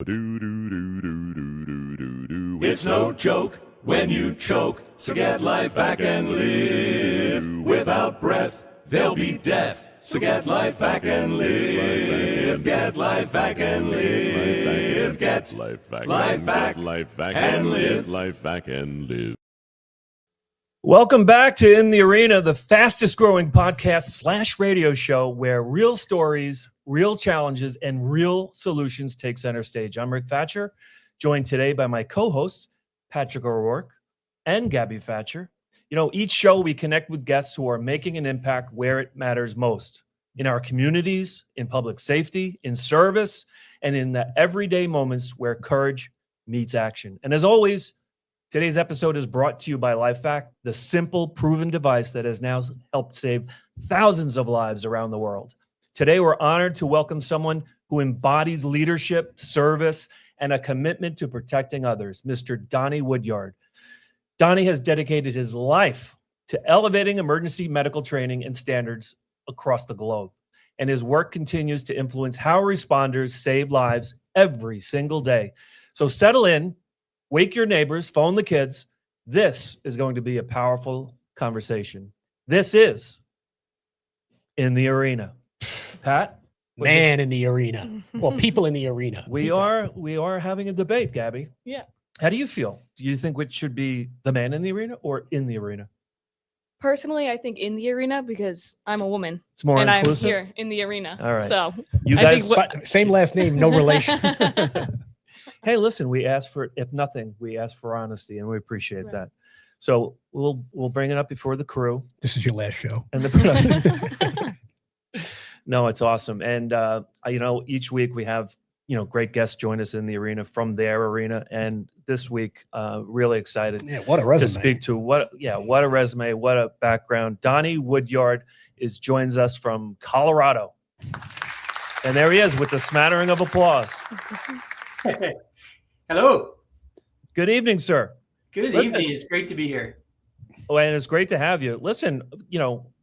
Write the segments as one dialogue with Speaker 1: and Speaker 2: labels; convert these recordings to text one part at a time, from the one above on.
Speaker 1: It's no joke when you choke, so get LifeVac and live. Without breath, there'll be death. So get LifeVac and live. Get LifeVac and live. Get LifeVac and live.
Speaker 2: LifeVac and live.
Speaker 3: Welcome back to In the Arena, the fastest growing podcast / radio show where real stories, real challenges, and real solutions take center stage. I'm Rick Fatscher, joined today by my co-hosts, Patrick O'Rourke and Gabby Fatscher. You know, each show we connect with guests who are making an impact where it matters most, in our communities, in public safety, in service, and in the everyday moments where courage meets action. And as always, today's episode is brought to you by LifeVac, the simple, proven device that has now helped save thousands of lives around the world. Today, we're honored to welcome someone who embodies leadership, service, and a commitment to protecting others, Mr. Donnie Woodyard. Donnie has dedicated his life to elevating emergency medical training and standards across the globe, and his work continues to influence how responders save lives every single day. So settle in, wake your neighbors, phone the kids. This is going to be a powerful conversation. This is In the Arena. Pat?
Speaker 4: Man in the arena. Well, people in the arena.
Speaker 3: We are having a debate, Gabby.
Speaker 5: Yeah.
Speaker 3: How do you feel? Do you think which should be the man in the arena or in the arena?
Speaker 5: Personally, I think in the arena because I'm a woman.
Speaker 3: It's more
Speaker 5: and
Speaker 3: inclusive.
Speaker 5: I'm here in the arena.
Speaker 3: All right.
Speaker 5: So
Speaker 3: You
Speaker 5: I
Speaker 3: guys,
Speaker 5: think
Speaker 4: Same last name, no relation.
Speaker 3: hey, listen, we asked for, if nothing, we asked for honesty, and we appreciate
Speaker 5: Right.
Speaker 3: that. So we'll bring it up before the crew
Speaker 4: This is your last show.
Speaker 3: and the. No, it's awesome, and you know, each week we have great guests join us in the arena from their arena, and this week, really excited
Speaker 4: Yeah, what a
Speaker 3: to
Speaker 4: resume.
Speaker 3: speak to what a resume, what a background. Donnie Woodyard joins us from Colorado, and there he is with a smattering of applause.
Speaker 6: Hello.
Speaker 3: Good evening, sir.
Speaker 6: Good
Speaker 3: Listen.
Speaker 6: evening. It's great to be here.
Speaker 3: Oh, and it's great to have you. Listen,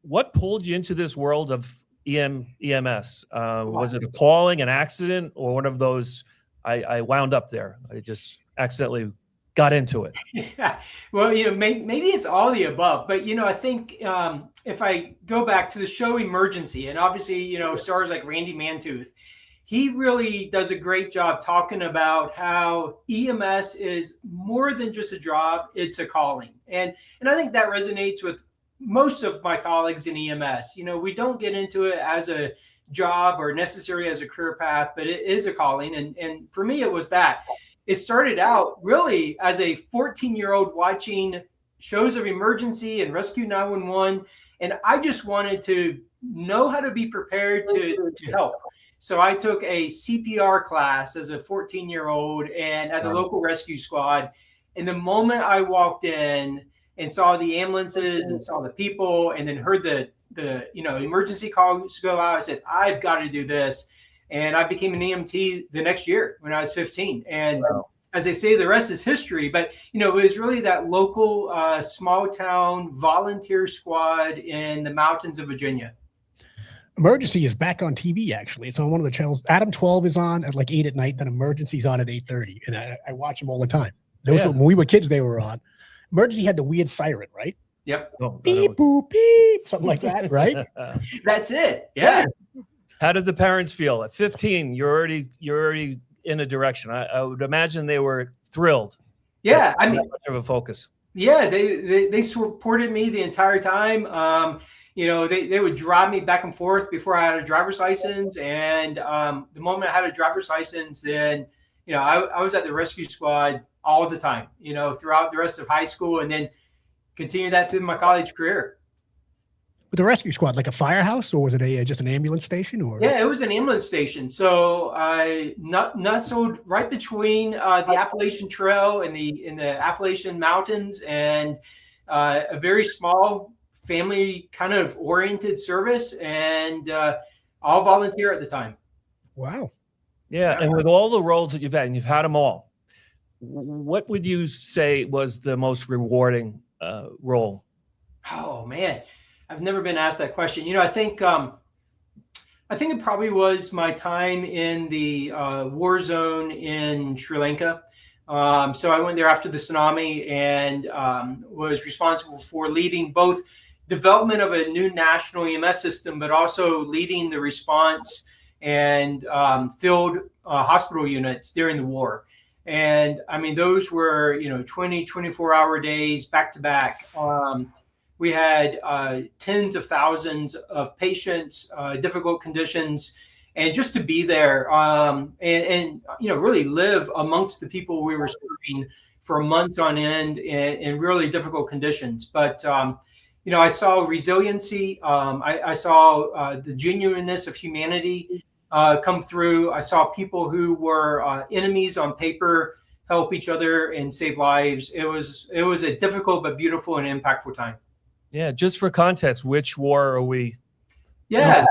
Speaker 3: what pulled you into this world of EMS? Was it a calling, an accident, or one of those? I wound up there. I just accidentally got into it.
Speaker 6: Yeah. Well, maybe it's all the above, but I think if I go back to the show Emergency, and obviously stars like Randy Mantooth, he really does a great job talking about how EMS is more than just a job; it's a calling, and I think that resonates with most of my colleagues in EMS. We don't get into it as a job or necessarily as a career path, but it is a calling. And for me, it was that. It started out really as a 14-year-old watching shows of emergency and rescue 911. And I just wanted to know how to be prepared to help. So I took a CPR class as a 14-year-old and at the local rescue squad. And the moment I walked in and saw the ambulances and saw the people and then heard the emergency calls go out, I said, I've got to do this. And I became an EMT the next year when I was 15. And as they say, the rest is history. But, it was really that local small town volunteer squad in the mountains of Virginia.
Speaker 4: Emergency is back on TV, actually. It's on one of the channels. Adam 12 is on at like 8 at night, then Emergency's on at 8:30. And I watch them all the time. When we were kids, they were on. Emergency had the weird siren, right?
Speaker 6: Yep.
Speaker 4: Beep, boop, beep, something like that, right?
Speaker 6: That's it. Yeah.
Speaker 3: How did the parents feel at 15? You're already in a direction. I would imagine they were thrilled.
Speaker 6: Yeah. I mean,
Speaker 3: much of a focus.
Speaker 6: Yeah, they supported me the entire time. They would drive me back and forth before I had a driver's license. And the moment I had a driver's license, then, I was at the rescue squad all the time, throughout the rest of high school, and then continue that through my college career.
Speaker 4: With the rescue squad, like a firehouse, or was it just an ambulance station? Or
Speaker 6: yeah, it was an ambulance station. So nestled right between the Appalachian Trail and in the Appalachian Mountains, and a very small family kind of oriented service, and all volunteer at the time.
Speaker 4: Wow.
Speaker 3: Yeah, and with all the roles that you've had, and you've had them all, what would you say was the most rewarding role?
Speaker 6: Oh man, I've never been asked that question. I think I think it probably was my time in the war zone in Sri Lanka. So I went there after the tsunami and was responsible for leading both development of a new national EMS system, but also leading the response and field hospital units during the war. And I mean, those were, 20, 24-hour days back to back. We had tens of thousands of patients, difficult conditions, and just to be there and really live amongst the people we were serving for months on end in really difficult conditions. But I saw resiliency. I saw the genuineness of humanity come through. I saw people who were enemies on paper help each other and save lives. It was a difficult but beautiful and impactful time.
Speaker 3: Yeah, just for context, which war are we?
Speaker 6: Yeah,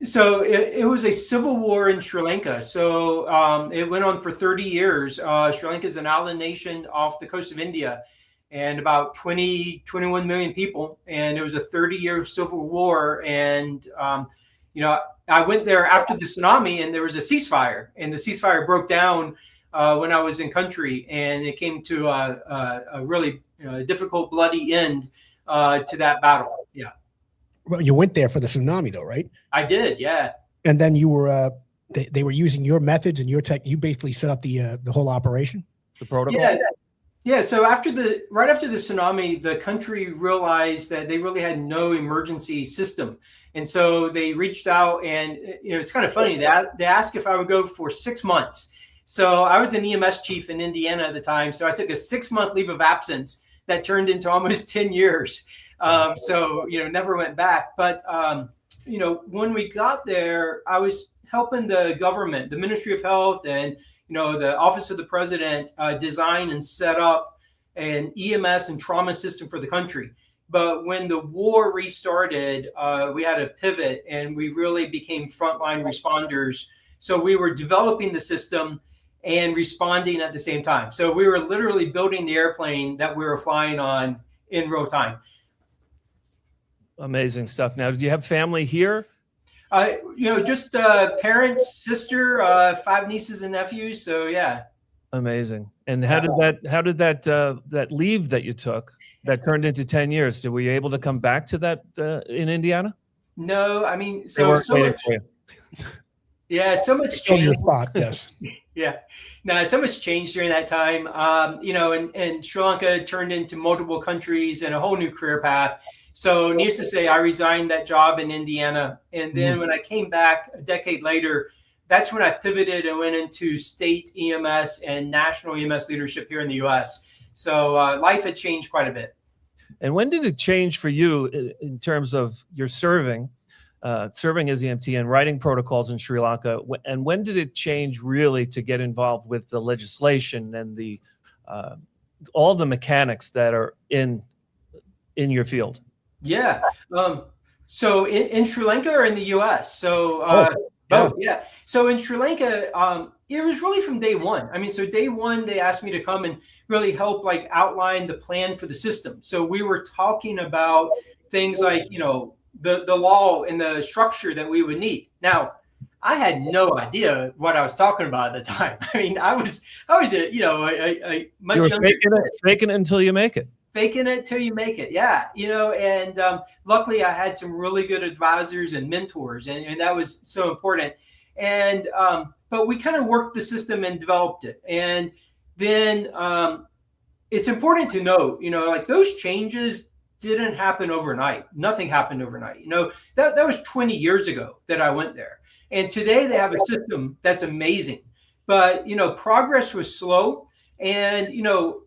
Speaker 6: so it was a civil war in Sri Lanka. So it went on for 30 years. Sri Lanka is an island nation off the coast of India, and about 21 million people. And it was a 30-year civil war. And I went there after the tsunami, and there was a ceasefire, and the ceasefire broke down when I was in country, and it came to a really difficult, bloody end to that battle. Yeah.
Speaker 4: Well, you went there for the tsunami, though, right?
Speaker 6: I did, yeah.
Speaker 4: And then you were they were using your methods and your tech. You basically set up the whole operation,
Speaker 3: the protocol.
Speaker 6: Yeah. So right after the tsunami, the country realized that they really had no emergency system, and so they reached out. And it's kind of funny. They asked if I would go for 6 months. So I was an EMS chief in Indiana at the time. So I took a 6-month leave of absence that turned into almost 10 years. So never went back. But when we got there, I was helping the government, the Ministry of Health, and the Office of the President design and set up an EMS and trauma system for the country. But when the war restarted, we had to pivot, and we really became frontline responders. So we were developing the system and responding at the same time. So we were literally building the airplane that we were flying on in real time.
Speaker 3: Amazing stuff. Now, do you have family here?
Speaker 6: Just parents, sister, 5 nieces and nephews. So yeah.
Speaker 3: Amazing. And how did that leave that you took that turned into 10 years? Were you able to come back to that in Indiana?
Speaker 6: No, I mean, so much changed.
Speaker 4: Spot, yes.
Speaker 6: Yeah. No, so much changed during that time. And Sri Lanka turned into multiple countries and a whole new career path. So needless to say, I resigned that job in Indiana. And then when I came back a decade later, that's when I pivoted and went into state EMS and national EMS leadership here in the U.S. So life had changed quite a bit.
Speaker 3: And when did it change for you in terms of your serving as EMT and writing protocols in Sri Lanka? And when did it change really to get involved with the legislation and the all the mechanics that are in your field?
Speaker 6: Yeah. So in Sri Lanka or in the U.S.? So both. Yeah. So in Sri Lanka, it was really from day one. I mean, so day one, they asked me to come and really help outline the plan for the system. So we were talking about things like, the law and the structure that we would need. Now, I had no idea what I was talking about at the time. I mean, I was a much younger.
Speaker 3: Faking it until you make it.
Speaker 6: Faking it till you make it. Yeah. And luckily I had some really good advisors and mentors, and that was so important. And, but we kind of worked the system and developed it. And then it's important to note, those changes didn't happen overnight. Nothing happened overnight. That was 20 years ago that I went there. And today they have a system that's amazing, but, progress was slow. And,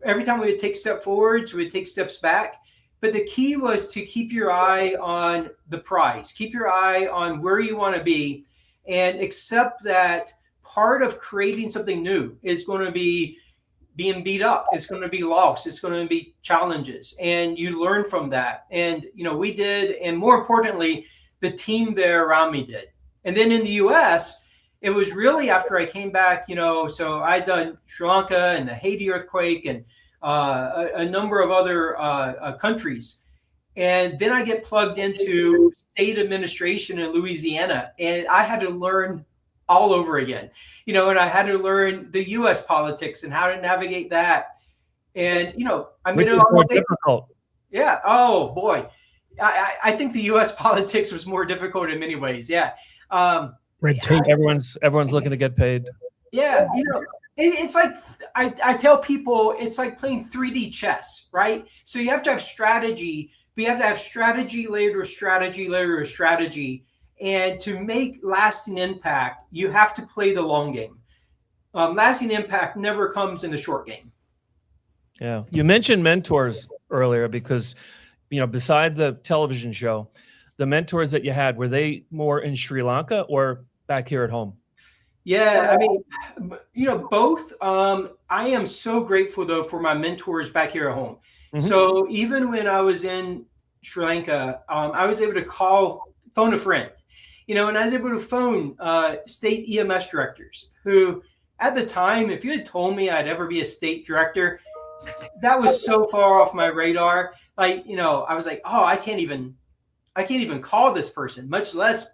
Speaker 6: every time we would take step forwards, we would take steps back. But the key was to keep your eye on the prize, keep your eye on where you want to be, and accept that part of creating something new is going to be being beat up. It's going to be loss. It's going to be challenges. And you learn from that. And, we did. And more importantly, the team there around me did. And then in the U.S., it was really after I came back, so I'd done Sri Lanka and the Haiti earthquake and a number of other countries. And then I get plugged into state administration in Louisiana, and I had to learn all over again, and I had to learn the U.S. politics and how to navigate that. And, I made it all
Speaker 3: difficult.
Speaker 6: Yeah. Oh boy. I think the U.S. politics was more difficult in many ways. Yeah.
Speaker 4: Red tape.
Speaker 3: Everyone's looking to get paid.
Speaker 6: Yeah. It's like, I tell people it's like playing 3D chess, right? So you have to have strategy, but you have to have strategy layered with strategy layered with strategy. And to make lasting impact, you have to play the long game. Lasting impact never comes in the short game.
Speaker 3: Yeah. You mentioned mentors earlier because, beside the television show, the mentors that you had, were they more in Sri Lanka or back here at home?
Speaker 6: Yeah, I mean, both. I am so grateful, though, for my mentors back here at home. Mm-hmm. So even when I was in Sri Lanka, I was able to phone a friend, and I was able to phone state EMS directors who, at the time, if you had told me I'd ever be a state director, that was so far off my radar. Like, I was like, oh, I can't even call this person, much less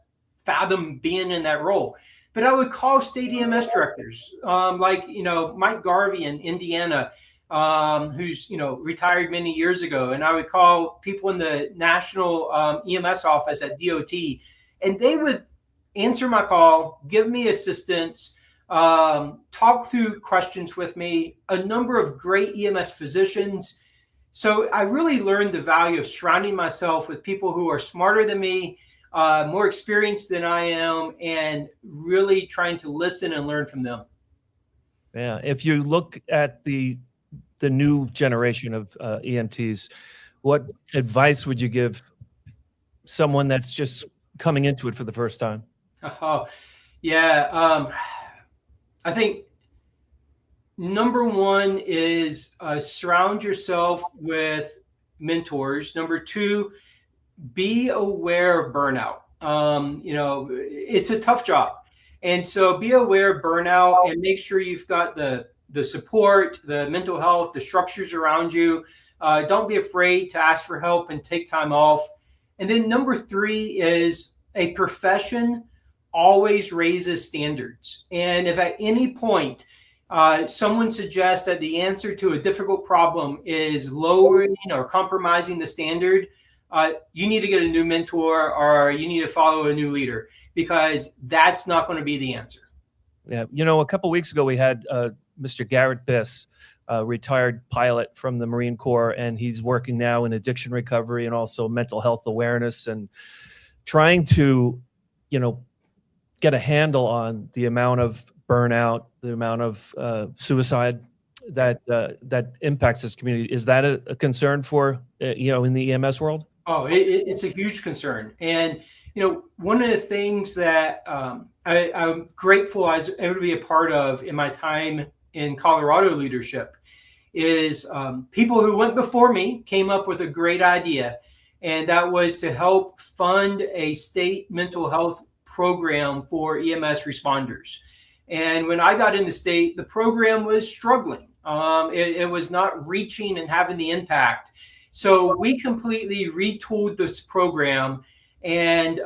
Speaker 6: fathom being in that role. But I would call state EMS directors, like, Mike Garvey in Indiana, who's, retired many years ago. And I would call people in the national EMS office at DOT, and they would answer my call, give me assistance, talk through questions with me, a number of great EMS physicians. So I really learned the value of surrounding myself with people who are smarter than me, more experienced than I am, and really trying to listen and learn from them.
Speaker 3: Yeah. If you look at the new generation of EMTs, what advice would you give someone that's just coming into it for the first time?
Speaker 6: Oh, yeah. I think number one is surround yourself with mentors. Number two, be aware of burnout. It's a tough job. And so be aware of burnout and make sure you've got the support, the mental health, the structures around you. Don't be afraid to ask for help and take time off. And then number three is a profession always raises standards. And if at any point someone suggests that the answer to a difficult problem is lowering or compromising the standard, you need to get a new mentor or you need to follow a new leader, because that's not going to be the answer.
Speaker 3: Yeah. A couple of weeks ago, we had Mr. Garrett Biss, a retired pilot from the Marine Corps, and he's working now in addiction recovery and also mental health awareness and trying to, get a handle on the amount of burnout, the amount of suicide that impacts this community. Is that a concern for, in the EMS world?
Speaker 6: Oh, it's a huge concern. And, one of the things that I'm grateful I was able to be a part of in my time in Colorado leadership is people who went before me came up with a great idea. And that was to help fund a state mental health program for EMS responders. And when I got in the state, the program was struggling. It was not reaching and having the impact. So we completely retooled this program. And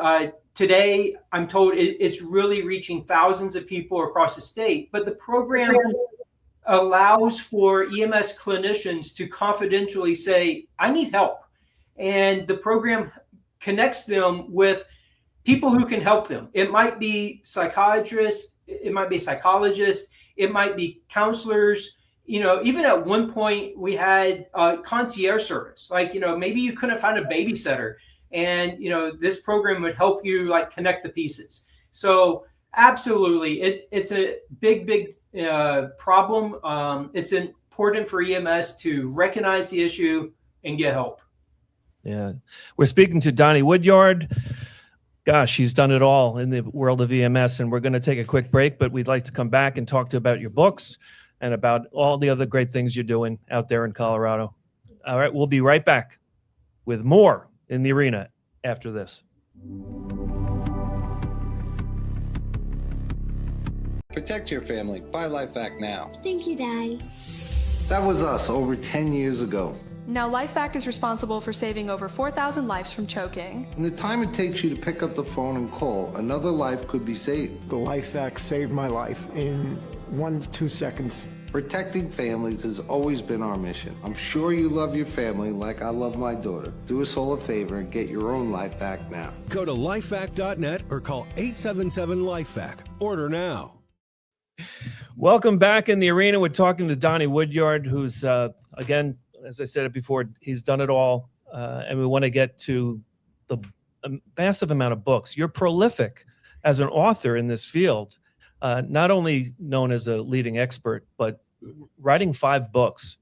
Speaker 6: today, I'm told it's really reaching thousands of people across the state. But the program allows for EMS clinicians to confidentially say, I need help. And the program connects them with people who can help them. It might be psychiatrists, it might be psychologists, it might be counselors. Even at one point we had concierge service. Like, maybe you couldn't find a babysitter, and this program would help you connect the pieces. So absolutely, it's a big problem. It's important for EMS to recognize the issue and get help.
Speaker 3: Yeah, we're speaking to Donnie Woodyard. Gosh, she's done it all in the world of EMS, and we're going to take a quick break, but we'd like to come back and talk about your books and about all the other great things you're doing out there in Colorado. All right, we'll be right back with more in the arena after this.
Speaker 2: Protect your family. Buy LifeVac now.
Speaker 7: Thank you, Dad.
Speaker 2: That was us over 10 years ago.
Speaker 7: Now, LifeVac is responsible for saving over 4,000 lives from choking.
Speaker 2: In the time it takes you to pick up the phone and call, another life could be saved.
Speaker 8: The LifeVac saved my life in 1 to 2 seconds.
Speaker 2: Protecting families has always been our mission. I'm sure you love your family like I love my daughter. Do us all a favor and get your own LifeVac now.
Speaker 9: Go to lifevac.net or call 877-LifeVac. Order now.
Speaker 3: Welcome back in the arena. We're talking to Donnie Woodyard, who's, again, as I said it before, he's done it all. And we want to get to the massive amount of books. You're prolific as an author in this field, not only known as a leading expert, but writing 5 books.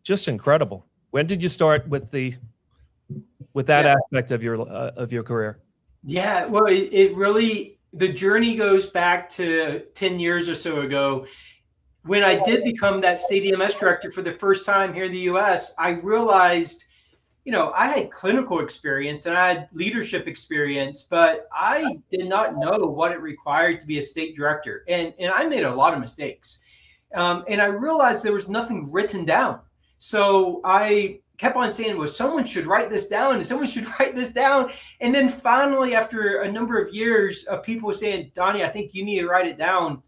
Speaker 3: Just incredible. When did you start with that aspect of your career?
Speaker 6: Yeah, well, it really, the journey goes back to 10 years or so ago. When I did become that state EMS director for the first time here in the U.S., I realized, I had clinical experience and I had leadership experience, but I did not know what it required to be a state director. And I made a lot of mistakes. And I realized there was nothing written down. So I kept on saying, well, someone should write this down and someone should write this down. And then finally, after a number of years of people saying, Donnie, I think you need to write it down,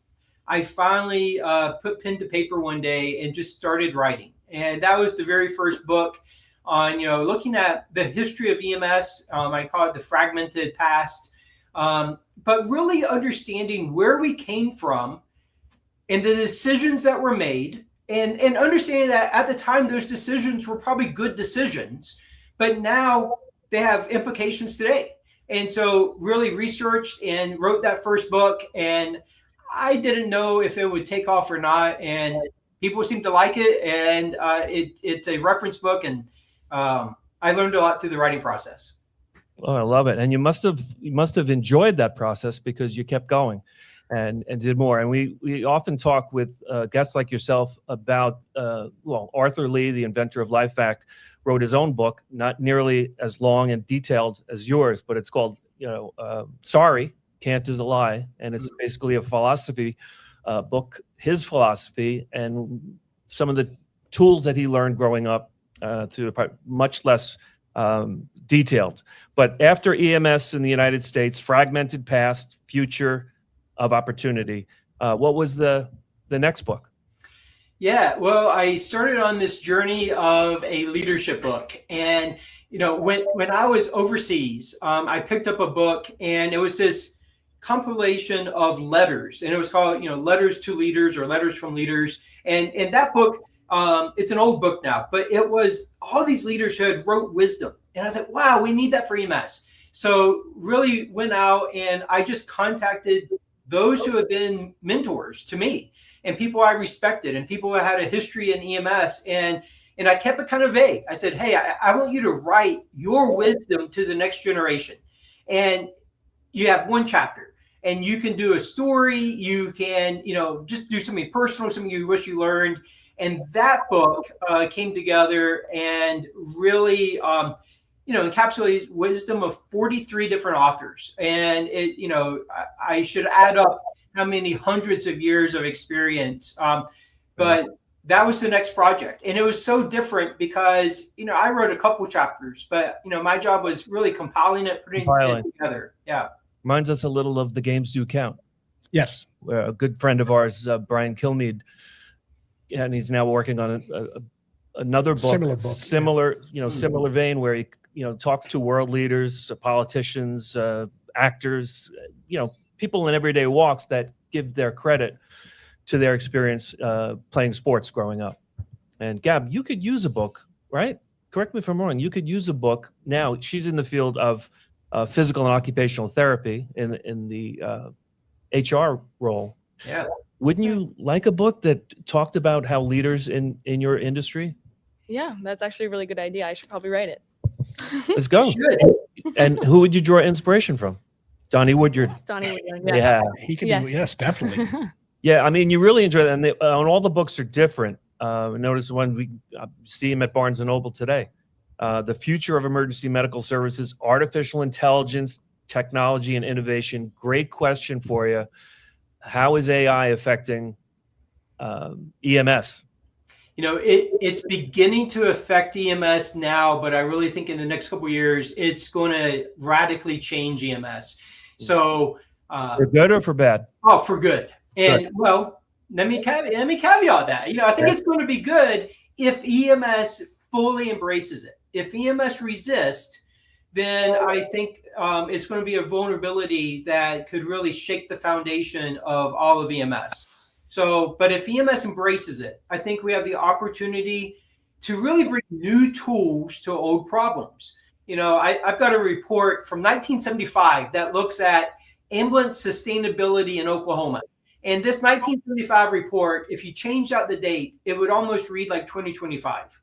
Speaker 6: I finally put pen to paper one day and just started writing. And that was the very first book on, looking at the history of EMS. I call it the fragmented past, but really understanding where we came from and the decisions that were made, and understanding that at the time, those decisions were probably good decisions, but now they have implications today. And so really researched and wrote that first book, and I didn't know if it would take off or not, and people seem to like it, and it's a reference book, and I learned a lot through the writing process.
Speaker 3: Oh, I love it. And you must have enjoyed that process because you kept going and did more. And we often talk with guests like yourself about, Arthur Lee, the inventor of LifeVac, wrote his own book, not nearly as long and detailed as yours, but it's called, Sorry, Can't Is a Lie. And it's basically a philosophy book, his philosophy, and some of the tools that he learned growing up to much less detailed. But after EMS in the United States, fragmented past, future of opportunity, what was the next book?
Speaker 6: Yeah, well, I started on this journey of a leadership book. And, when I was overseas, I picked up a book, and it was this compilation of letters, and it was called, Letters to Leaders or Letters from Leaders. And that book, it's an old book now, but it was all these leaders who had wrote wisdom. And I was like, wow, we need that for EMS. So really went out and I just contacted those who had been mentors to me and people I respected and people who had a history in EMS. And I kept it kind of vague. I said, hey, I want you to write your wisdom to the next generation. And you have one chapter. And you can do a story. You can, just do something personal, something you wish you learned. And that book came together and really, encapsulated wisdom of 43 different authors. And I should add up how many hundreds of years of experience. But that was the next project. And it was so different because, I wrote a couple chapters, but, my job was really compiling it, putting it together. Yeah.
Speaker 3: Reminds us a little of The Games Do Count.
Speaker 4: Yes.
Speaker 3: A good friend of ours, Brian Kilmeade, and he's now working on another book, similar vein, where he, talks to world leaders, politicians, actors, people in everyday walks that give their credit to their experience playing sports growing up. And Gab, you could use a book, right? Correct me if I'm wrong. You could use a book now. She's in the field of physical and occupational therapy in the HR role.
Speaker 6: Yeah.
Speaker 3: Wouldn't you like a book that talked about how leaders in your industry?
Speaker 5: Yeah, that's actually a really good idea. I should probably write it.
Speaker 3: Let's go. And who would you draw inspiration from? Donnie Woodyard.
Speaker 5: Donnie Woodyard, yes.
Speaker 3: Yeah.
Speaker 4: He can do, yes, definitely.
Speaker 3: Yeah, I mean, you really enjoy that. And all the books are different. Notice when we see him at Barnes & Noble today. The Future of Emergency Medical Services, Artificial Intelligence, Technology, and Innovation. Great question for you. How is AI affecting EMS?
Speaker 6: It's beginning to affect EMS now, but I really think in the next couple of years, it's going to radically change EMS. So
Speaker 3: for good or for bad?
Speaker 6: Oh, for good. And well, let me caveat that. I think it's going to be good if EMS fully embraces it. If EMS resists, then I think it's going to be a vulnerability that could really shake the foundation of all of EMS. So, but if EMS embraces it, I think we have the opportunity to really bring new tools to old problems. I've got a report from 1975 that looks at ambulance sustainability in Oklahoma. And this 1975 report, if you changed out the date, it would almost read like 2025.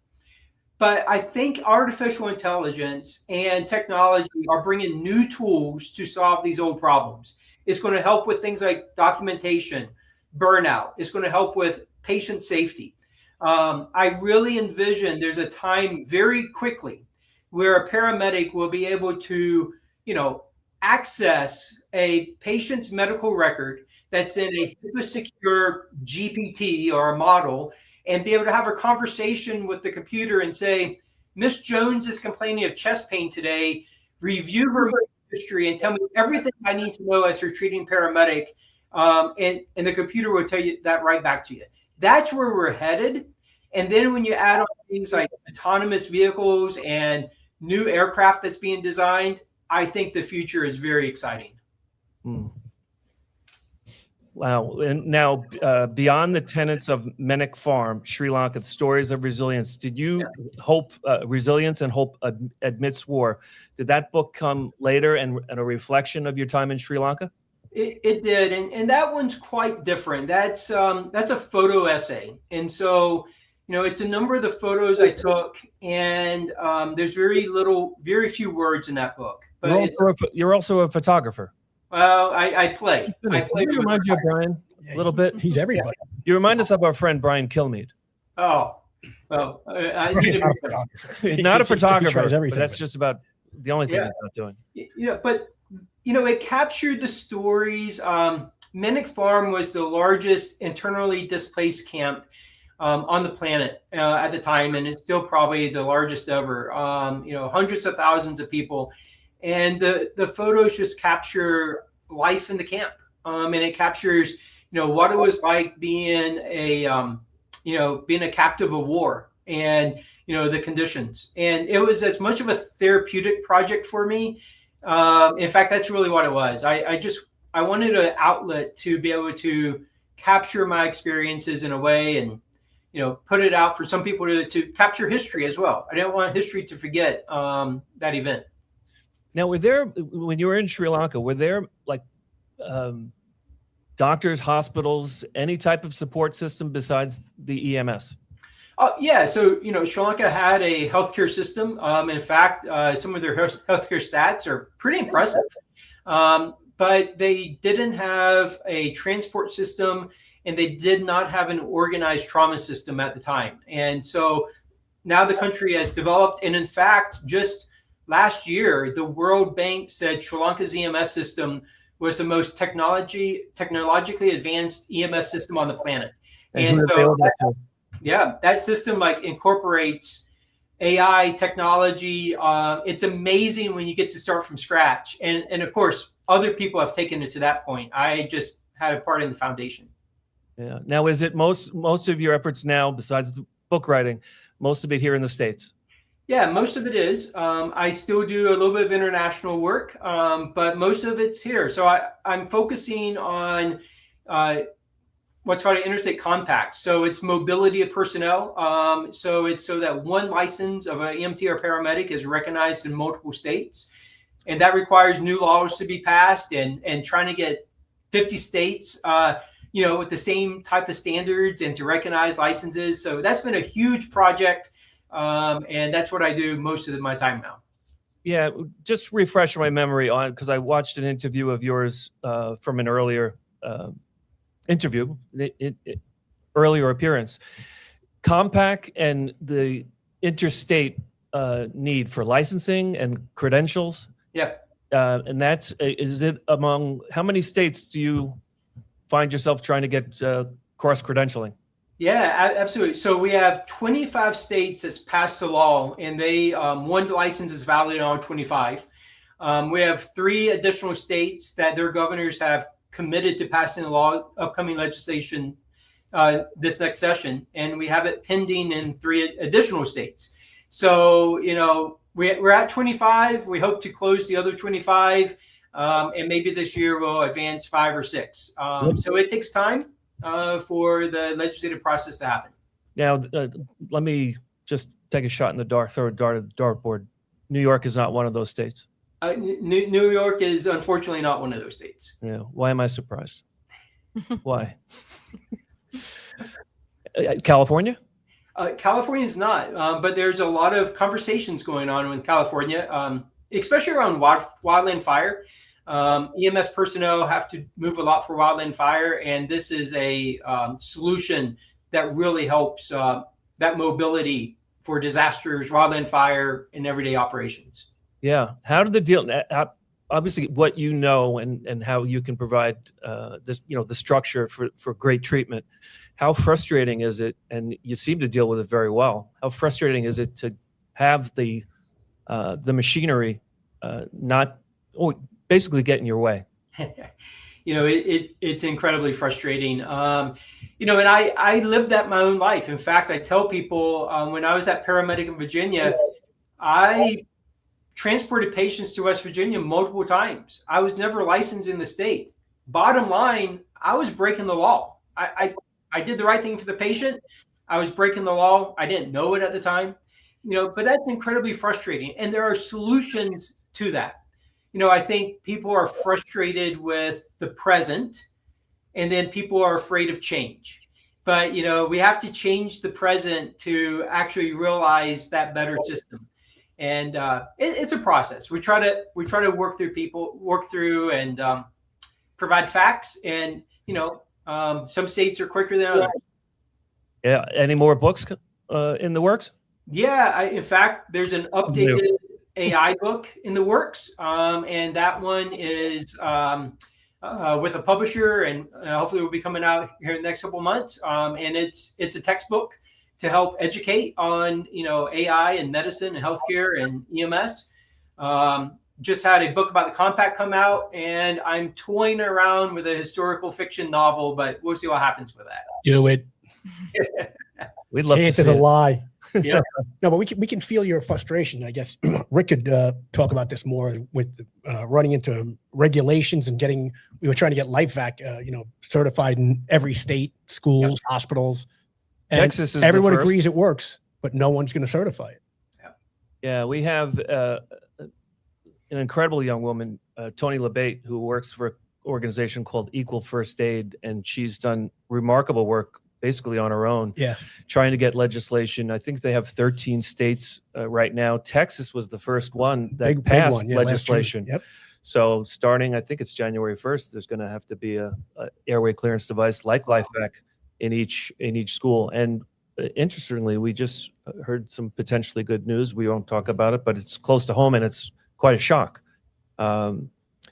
Speaker 6: But I think artificial intelligence and technology are bringing new tools to solve these old problems. It's going to help with things like documentation, burnout. It's going to help with patient safety. I really envision there's a time very quickly where a paramedic will be able to, access a patient's medical record that's in a HIPAA secure GPT or a model, and be able to have a conversation with the computer and say, Miss Jones is complaining of chest pain today. Review her history and tell me everything I need to know as her treating paramedic. And the computer will tell you that right back to you. That's where we're headed. And then when you add on things like autonomous vehicles and new aircraft that's being designed, I think the future is very exciting.
Speaker 3: Wow. And now, beyond the tenets of Menik Farm, Sri Lanka, the stories of resilience, did you hope resilience and hope amidst war? Did that book come later and a reflection of your time in Sri Lanka?
Speaker 6: It did. And that one's quite different. That's a photo essay. And so, it's a number of the photos I took, and there's very few words in that book. But
Speaker 3: you're also a photographer.
Speaker 6: Well, I play. I play.
Speaker 3: You remind you of Brian a little bit?
Speaker 4: He's everybody.
Speaker 3: You remind us of our friend Brian Kilmeade.
Speaker 6: Oh, well, I
Speaker 4: He's
Speaker 3: not a photographer,
Speaker 4: tries everything,
Speaker 3: but that's just about the only thing he's not doing.
Speaker 6: But it captured the stories. Menik Farm was the largest internally displaced camp on the planet at the time, and it's still probably the largest ever. Hundreds of thousands of people. And the photos just capture life in the camp, and it captures, what it was like being a captive of war, and the conditions. And it was as much of a therapeutic project for me. In fact, that's really what it was. I wanted an outlet to be able to capture my experiences in a way, and put it out for some people to capture history as well. I didn't want history to forget that event.
Speaker 3: Now, when you were in Sri Lanka, were there like doctors, hospitals, any type of support system besides the EMS?
Speaker 6: Yeah. So, Sri Lanka had a healthcare system. In fact, some of their healthcare stats are pretty impressive. But they didn't have a transport system, and they did not have an organized trauma system at the time. And so now the country has developed, and in fact, just last year, the World Bank said Sri Lanka's EMS system was the most technologically advanced EMS system on the planet. And so, that system incorporates AI technology. It's amazing when you get to start from scratch. And of course, other people have taken it to that point. I just had a part in the foundation.
Speaker 3: Yeah. Now, is it most of your efforts now, besides the book writing, most of it here in the States?
Speaker 6: Yeah, most of it is. I still do a little bit of international work, but most of it's here. So I'm focusing on what's called an interstate compact. So it's mobility of personnel. So it's so that one license of an EMT or paramedic is recognized in multiple states. And that requires new laws to be passed, and trying to get 50 states, with the same type of standards and to recognize licenses. So that's been a huge project. And that's what I do most of my time now.
Speaker 3: Yeah, just refresh my memory on, because I watched an interview of yours from an earlier earlier appearance. Compact and the interstate need for licensing and credentials.
Speaker 6: Yeah.
Speaker 3: And is it among, how many states do you find yourself trying to get cross credentialing?
Speaker 6: Yeah, absolutely. So we have 25 states that's passed the law, and they one license is valid in all 25. We have 3 additional states that their governors have committed to passing the law, upcoming legislation this next session, and we have it pending in 3 additional states. So, we're at 25. We hope to close the other 25, and maybe this year we'll advance 5 or 6. So it takes time for the legislative process to happen.
Speaker 3: Now, let me just take a shot in the dark, throw a dart at the dartboard. New York is not one of those states.
Speaker 6: New York is unfortunately not one of those states.
Speaker 3: Yeah. Why am I surprised? Why? California?
Speaker 6: California is not, but there's a lot of conversations going on in California, especially around wildland fire. EMS personnel have to move a lot for wildland fire, and this is a solution that really helps that mobility for disasters, wildland fire, and everyday operations.
Speaker 3: Yeah. How did the deal? Obviously, what you know and how you can provide this, the structure for great treatment. How frustrating is it? And you seem to deal with it very well. How frustrating is it to have the machinery basically get in your way?
Speaker 6: It's incredibly frustrating. And I lived that my own life. In fact, I tell people when I was that paramedic in Virginia, I transported patients to West Virginia multiple times. I was never licensed in the state. Bottom line, I was breaking the law. I did the right thing for the patient. I was breaking the law. I didn't know it at the time, but that's incredibly frustrating. And there are solutions to that. I think people are frustrated with the present, and then people are afraid of change. But, we have to change the present to actually realize that better system. And it's a process. We try to work through and provide facts. And, some states are quicker than others.
Speaker 3: Yeah. Any more books in the works?
Speaker 6: Yeah. In fact, there's an updated AI book in the works. And that one is with a publisher, and hopefully will be coming out here in the next couple of months. And it's a textbook to help educate on, AI and medicine and healthcare and EMS. Just had a book about the compact come out, and I'm toying around with a historical fiction novel, but we'll see what happens with that.
Speaker 4: Do it.
Speaker 3: We'd love
Speaker 4: Chance
Speaker 3: to
Speaker 4: is
Speaker 3: see
Speaker 4: a
Speaker 3: it.
Speaker 4: lie.
Speaker 6: Yeah.
Speaker 4: No, but we can feel your frustration. I guess Rick could talk about this more with running into regulations and we were trying to get LifeVac, certified in every state, schools, hospitals. And
Speaker 3: Texas is
Speaker 4: everyone
Speaker 3: the first.
Speaker 4: agrees it works, but no one's going to certify it.
Speaker 3: Yeah, we have an incredible young woman, Tony LeBate, who works for an organization called Equal First Aid, and she's done remarkable work basically on her own, trying to get legislation. I think they have 13 states right now. Texas was the first one that passed legislation.
Speaker 4: Yep.
Speaker 3: So starting, I think it's January 1st, there's going to have to be a airway clearance device like LifeVac in each school. And interestingly, we just heard some potentially good news. We won't talk about it, but it's close to home, and it's quite a shock.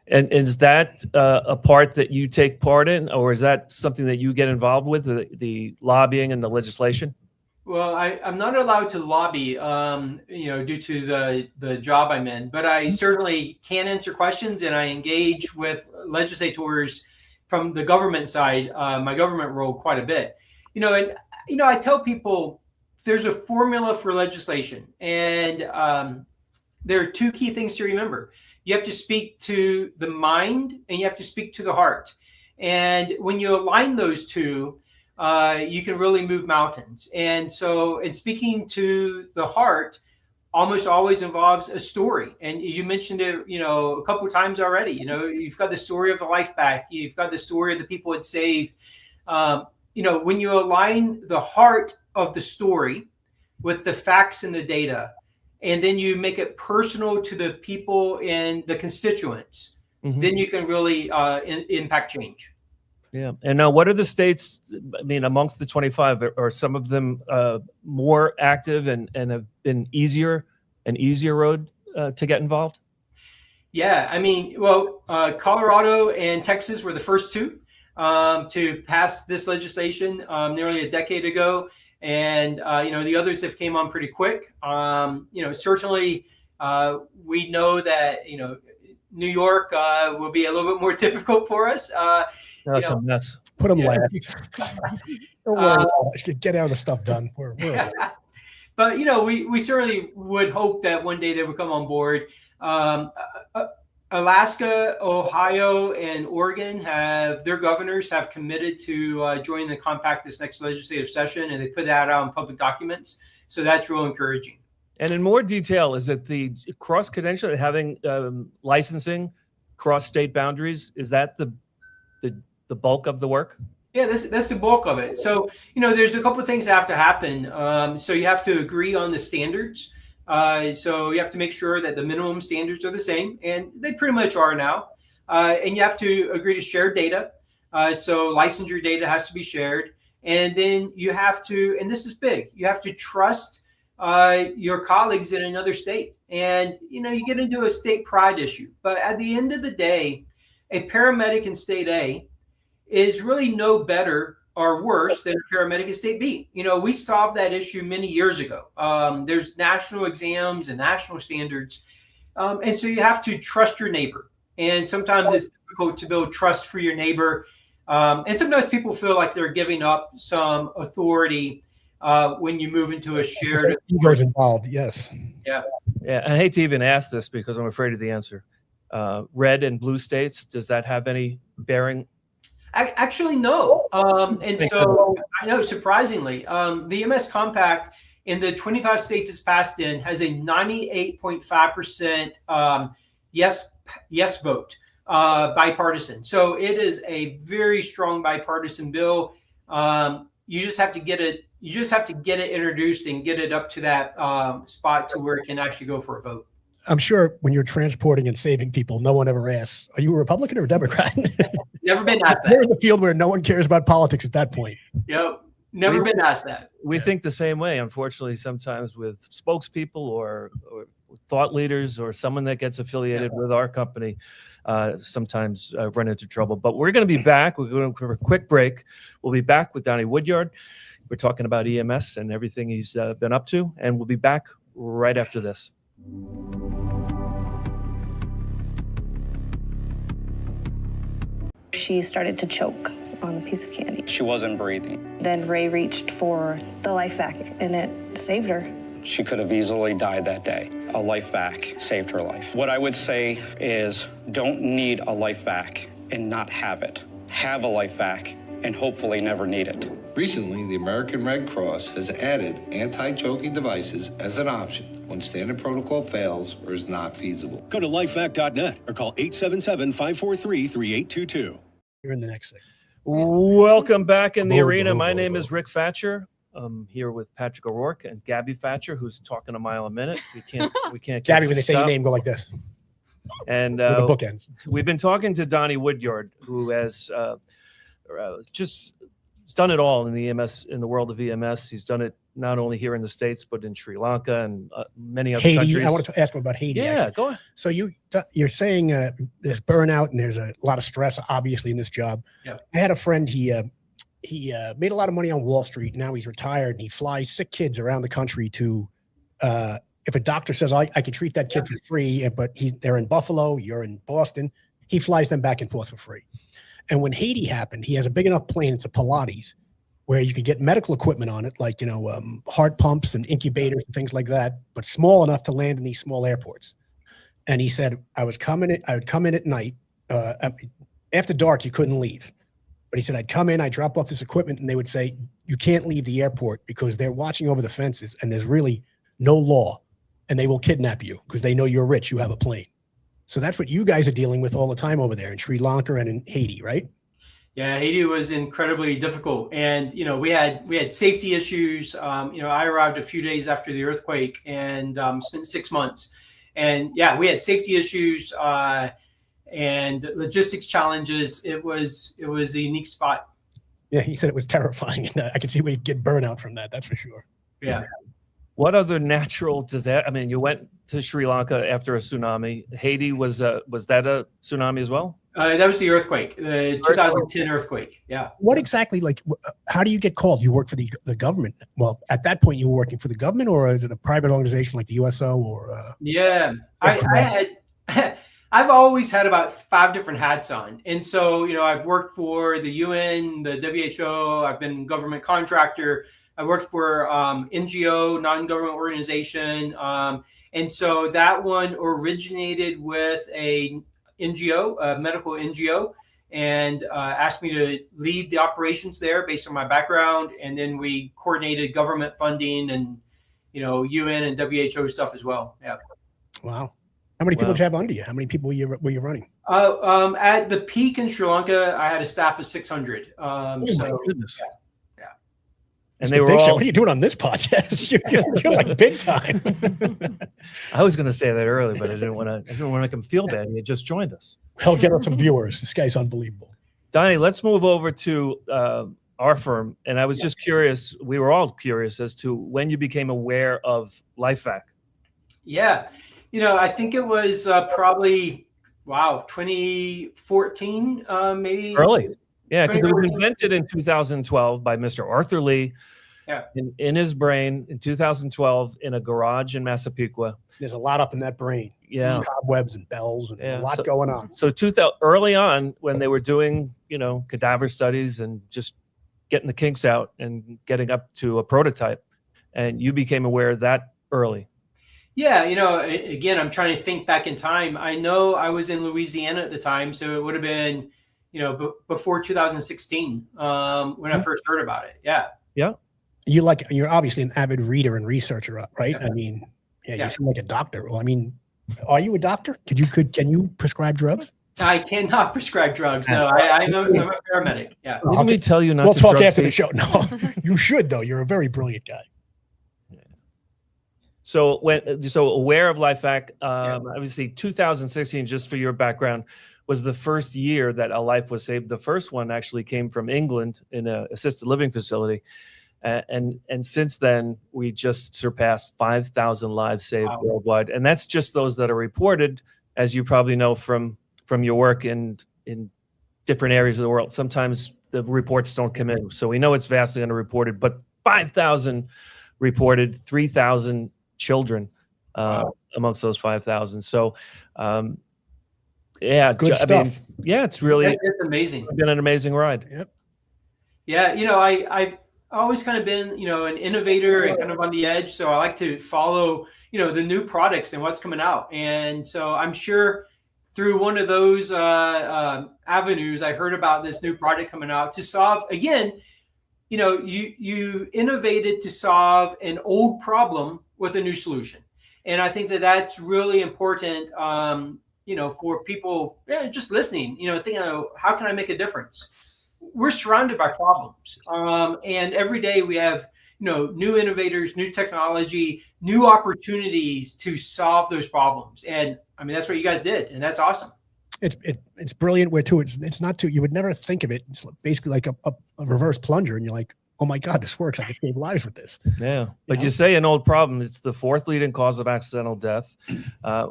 Speaker 3: And is that a part that you take part in, or is that something that you get involved with, the lobbying and the legislation?
Speaker 6: Well, I'm not allowed to lobby, due to the job I'm in, but I certainly can answer questions, and I engage with legislators from the government side, my government role, quite a bit. I tell people there's a formula for legislation, and there are 2 key things to remember. You have to speak to the mind, and you have to speak to the heart. And when you align those 2, you can really move mountains. And so in speaking to the heart almost always involves a story. And you mentioned it, a couple of times already. You've got the story of the LifeVac. You've got the story of the people it saved. When you align the heart of the story with the facts and the data, and then you make it personal to the people and the constituents, then you can really impact change.
Speaker 3: Yeah. And now what are the states, amongst the 25, are some of them more active and have been an easier road to get involved?
Speaker 6: Yeah. Colorado and Texas were the first 2. to pass this legislation nearly a decade ago. And, the others have came on pretty quick. Certainly we know that, New York will be a little bit more difficult for us.
Speaker 3: That's a mess.
Speaker 4: Put them last. Get out of the stuff done. We're
Speaker 6: But, we certainly would hope that one day they would come on board. Alaska, Ohio, and Oregon their governors have committed to join the compact this next legislative session, and they put that out in public documents. So that's real encouraging. And
Speaker 3: in more detail, is it the cross-credential, having licensing cross state boundaries? Is that the bulk of the work?
Speaker 6: Yeah, that's the bulk of it. So, there's a couple of things that have to happen. So you have to agree on the standards. So you have to make sure that the minimum standards are the same, and they pretty much are now. And you have to agree to share data. So licensure data has to be shared. And then you have to, and this is big, you have to trust your colleagues in another state. And, you get into a state pride issue. But at the end of the day, a paramedic in state A is really no better or worse than a paramedic in state B. We solved that issue many years ago. There's national exams and national standards. And so you have to trust your neighbor. And sometimes it's difficult to build trust for your neighbor. And sometimes people feel like they're giving up some authority when you move into a shared
Speaker 4: egos involved. Yes.
Speaker 6: Yeah.
Speaker 3: Yeah. I hate to even ask this because I'm afraid of the answer. Red and blue states, does that have any bearing?
Speaker 6: Actually, no. And so I know, surprisingly, the EMS Compact in the 25 states it's passed in has a 98.5% yes vote, bipartisan. So it is a very strong bipartisan bill. You just have to get it. You just have to get it introduced and get it up to that spot to where it can actually go for a vote.
Speaker 4: I'm sure when you're transporting and saving people, no one ever asks, are you a Republican or a Democrat?
Speaker 6: Never been asked that.
Speaker 4: We're in the field where no one cares about politics at that point.
Speaker 6: Yep. Never been asked that.
Speaker 3: We think the same way, unfortunately, sometimes with spokespeople or thought leaders or someone that gets affiliated with our company, sometimes run into trouble. But we're going to be back. We're going to have a quick break. We'll be back with Donnie Woodyard. We're talking about EMS and everything he's been up to, and we'll be back right after this.
Speaker 10: She started to choke on a piece of candy.
Speaker 11: She wasn't breathing.
Speaker 10: Then Ray reached for the LifeVac, and it saved her.
Speaker 11: She could have easily died that day. A LifeVac saved her life. What I would say is don't need a LifeVac and not have it. Have a LifeVac and hopefully never need it.
Speaker 2: Recently, the American Red Cross has added anti-choking devices as an option when standard protocol fails or is not feasible.
Speaker 9: Go to lifevac.net or call 877-543-3822.
Speaker 4: You're in the next thing.
Speaker 3: Welcome back in the arena. My name is Rick Fatscher. I'm here with Patrick O'Rourke and Gabby Fatscher, who's talking a mile a minute. We can't.
Speaker 4: Gabby, when they say your name, go like this.
Speaker 3: And
Speaker 4: with the bookends.
Speaker 3: We've been talking to Donnie Woodyard, who has just done it all in the EMS, in the world of EMS. He's done it not only here in the States, but in Sri Lanka and many other countries.
Speaker 4: I wanted to ask him about Haiti.
Speaker 3: Yeah,
Speaker 4: actually.
Speaker 3: go ahead.
Speaker 4: So you're saying there's burnout and there's a lot of stress, obviously, in this job.
Speaker 6: Yeah.
Speaker 4: I had a friend. He made a lot of money on Wall Street. Now he's retired, and he flies sick kids around the country to. If a doctor says I can treat that kid for free, but they're in Buffalo, you're in Boston, he flies them back and forth for free. And when Haiti happened, he has a big enough plane. It's a Pilates, where you could get medical equipment on it, like heart pumps and incubators and things like that, but small enough to land in these small airports. And he said, I would come in at night. After dark, you couldn't leave. But he said, I'd come in, I'd drop off this equipment, and they would say, you can't leave the airport because they're watching over the fences, and there's really no law, and they will kidnap you because they know you're rich, you have a plane. So that's what you guys are dealing with all the time over there in Sri Lanka and in Haiti, right?
Speaker 6: Yeah, Haiti was incredibly difficult, and we had safety issues. I arrived a few days after the earthquake and spent 6 months, and yeah, we had safety issues and logistics challenges. It was a unique spot.
Speaker 4: Yeah, he said it was terrifying, and I could see where you'd get burnout from that. That's for sure.
Speaker 6: Yeah.
Speaker 3: What other natural disaster? I mean, you went to Sri Lanka after a tsunami. Haiti was that a tsunami as well?
Speaker 6: That was the earthquake, the 2010 earthquake. Yeah.
Speaker 4: What exactly, like, how do you get called? You work for the government. Well, at that point, you were working for the government, or is it a private organization like the USO? Or
Speaker 6: yeah, I've always had about 5 different hats on, and so I've worked for the UN, the WHO. I've been government contractor. I worked for NGO, non-government organization, and so that one originated with a NGO, a medical NGO, and asked me to lead the operations there based on my background. And then we coordinated government funding and, UN and WHO stuff as well. Yeah.
Speaker 4: Wow. How many people did you have under you? How many people were you running?
Speaker 6: At the peak in Sri Lanka, I had a staff of 600.
Speaker 4: Oh my goodness.
Speaker 6: Yeah.
Speaker 3: And they were all,
Speaker 4: what are you doing on this podcast? You're like big time.
Speaker 3: I was going to say that earlier, but I didn't want to make him feel bad. He had just joined us.
Speaker 4: He'll get us some viewers. This guy's unbelievable.
Speaker 3: Donnie, let's move over to our firm. And I was just curious, we were all curious as to when you became aware of LifeVac.
Speaker 6: Yeah. I think it was probably, 2014, maybe.
Speaker 3: Early. Yeah, because it was invented in 2012 by Mr. Arthur Lee.
Speaker 6: Yeah.
Speaker 3: In his brain in 2012 in a garage in Massapequa.
Speaker 4: There's a lot up in that brain.
Speaker 3: Yeah.
Speaker 4: Cobwebs and bells and a lot going on.
Speaker 3: So early on when they were doing, cadaver studies and just getting the kinks out and getting up to a prototype, and you became aware of that early.
Speaker 6: Yeah. Again, I'm trying to think back in time. I know I was in Louisiana at the time, so it would have been, before 2016 when I first heard about it. Yeah.
Speaker 3: Yeah.
Speaker 4: You're obviously an avid reader and researcher, right?
Speaker 6: Yeah.
Speaker 4: I mean, you seem like a doctor. Well, I mean, are you a doctor? Can you prescribe drugs?
Speaker 6: I cannot prescribe drugs. No, I'm a paramedic. Yeah.
Speaker 3: Didn't we tell you not
Speaker 4: we'll
Speaker 3: to
Speaker 4: talk
Speaker 3: drug
Speaker 4: after the
Speaker 3: safe?
Speaker 4: show. No, you should though. You're a very brilliant guy.
Speaker 3: So aware of LifeVac, obviously 2016, just for your background, was the first year that a life was saved. The first one actually came from England in an assisted living facility. And since then, we just surpassed 5,000 lives saved worldwide. And that's just those that are reported, as you probably know from your work in different areas of the world. Sometimes the reports don't come in. So we know it's vastly underreported, but 5,000 reported, 3,000 children amongst those 5,000. So,
Speaker 4: good stuff.
Speaker 3: It's really
Speaker 6: it's amazing.
Speaker 3: Been an amazing ride.
Speaker 4: Yep.
Speaker 6: Yeah, I've always kind of been, an innovator and kind of on the edge. So I like to follow, the new products and what's coming out. And so I'm sure through one of those avenues, I heard about this new product coming out to solve, again, you innovated to solve an old problem with a new solution. And I think that that's really important, for people just listening, thinking, how can I make a difference? We're surrounded by problems. And every day we have, new innovators, new technology, new opportunities to solve those problems. And I mean, that's what you guys did. And that's awesome.
Speaker 4: It's brilliant where too. It's not too, you would never think of it. It's basically like a reverse plunger. And you're like, oh my God, this works. I can save lives with this.
Speaker 3: Yeah. But you say an old problem, it's the 4th leading cause of accidental death.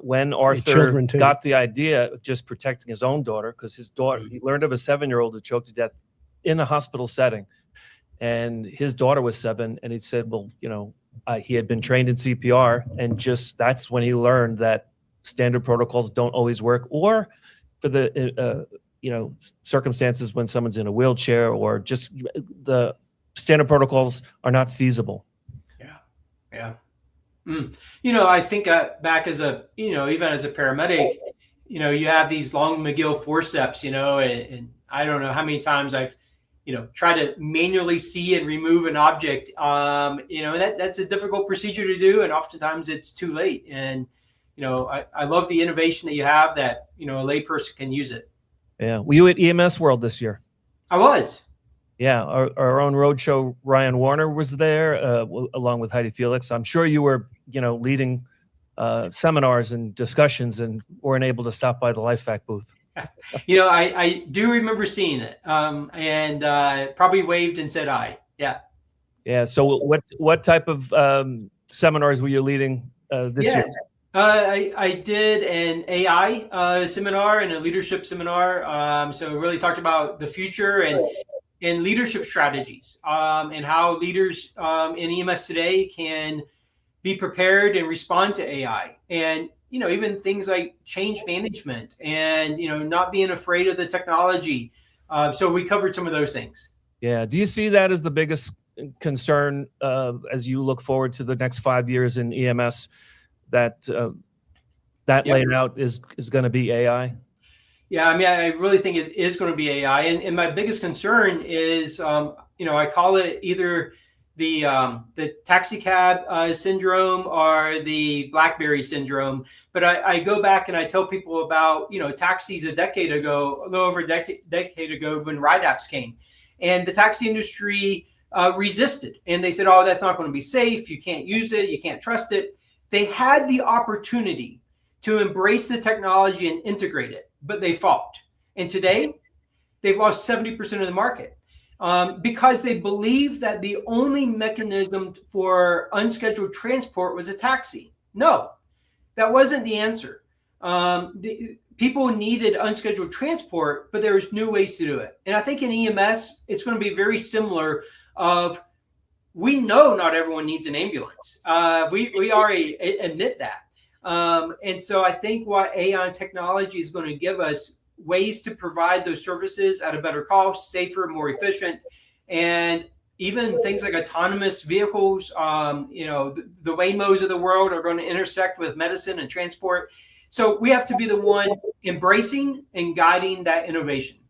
Speaker 3: When Arthur got the idea of just protecting his own daughter, because his daughter, he learned of a 7-year-old who choked to death in a hospital setting. And his daughter was 7. And he said, well, he had been trained in CPR. And that's when he learned that standard protocols don't always work, or for the, circumstances when someone's in a wheelchair, or just the standard protocols are not feasible.
Speaker 6: Yeah. I think back as even as a paramedic, you have these long McGill forceps, and I don't know how many times I've, tried to manually see and remove an object. That's a difficult procedure to do. And oftentimes it's too late. And, I love the innovation that you have that, a layperson can use it.
Speaker 3: Yeah. Were you at EMS World this year?
Speaker 6: I was.
Speaker 3: Yeah, our own roadshow, Ryan Warner was there, along with Heidi Felix. I'm sure you were, leading seminars and discussions, and weren't able to stop by the LifeVac booth.
Speaker 6: I do remember seeing it, and probably waved and said "I." Yeah.
Speaker 3: Yeah. So what type of seminars were you leading this year?
Speaker 6: I did an AI seminar and a leadership seminar. So we really talked about the future and leadership strategies and how leaders in EMS today can be prepared and respond to AI. And, even things like change management and, not being afraid of the technology. So we covered some of those things.
Speaker 3: Yeah. Do you see that as the biggest concern as you look forward to the next 5 years in EMS? That laid out is going to be AI?
Speaker 6: Yeah, I mean, I really think it is going to be AI. And my biggest concern is, I call it either the taxi cab syndrome or the BlackBerry syndrome. But I go back and I tell people about, taxis a little over a decade ago when ride apps came. And the taxi industry resisted. And they said, oh, that's not going to be safe. You can't use it. You can't trust it. They had the opportunity to embrace the technology and integrate it, but they fought. And today, they've lost 70% of the market because they believe that the only mechanism for unscheduled transport was a taxi. No, that wasn't the answer. People needed unscheduled transport, but there was new ways to do it. And I think in EMS, it's going to be very similar we know not everyone needs an ambulance. We already admit that. And so I think what AI technology is going to give us ways to provide those services at a better cost, safer, more efficient, and even things like autonomous vehicles, the Waymos of the world are going to intersect with medicine and transport. So we have to be the one embracing and guiding that innovation.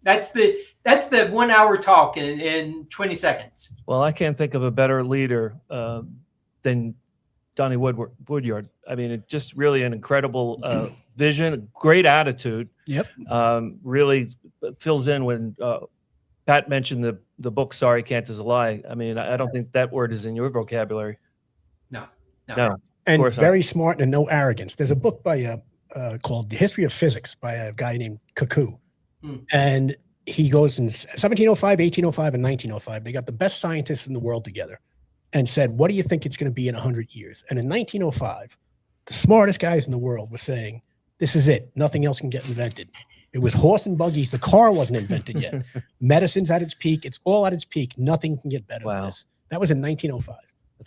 Speaker 6: That's the 1 hour talk in 20 seconds.
Speaker 3: Well, I can't think of a better leader than Donnie Woodyard. I mean, it just really an incredible vision, a great attitude.
Speaker 4: Yep.
Speaker 3: Really fills in when Pat mentioned the book, Sorry, Can't Is a Lie. I mean, I don't think that word is in your vocabulary.
Speaker 6: No.
Speaker 4: And very smart and no arrogance. There's a book by called The History of Physics by a guy named Cuckoo. And he goes in 1705, 1805, and 1905. They got the best scientists in the world together and said, what do you think it's going to be in 100 years? And in 1905, the smartest guys in the world were saying, this is it. Nothing else can get invented. It was horse and buggies. The car wasn't invented yet. Medicine's at its peak. It's all at its peak. Nothing can get better than this. That was in 1905.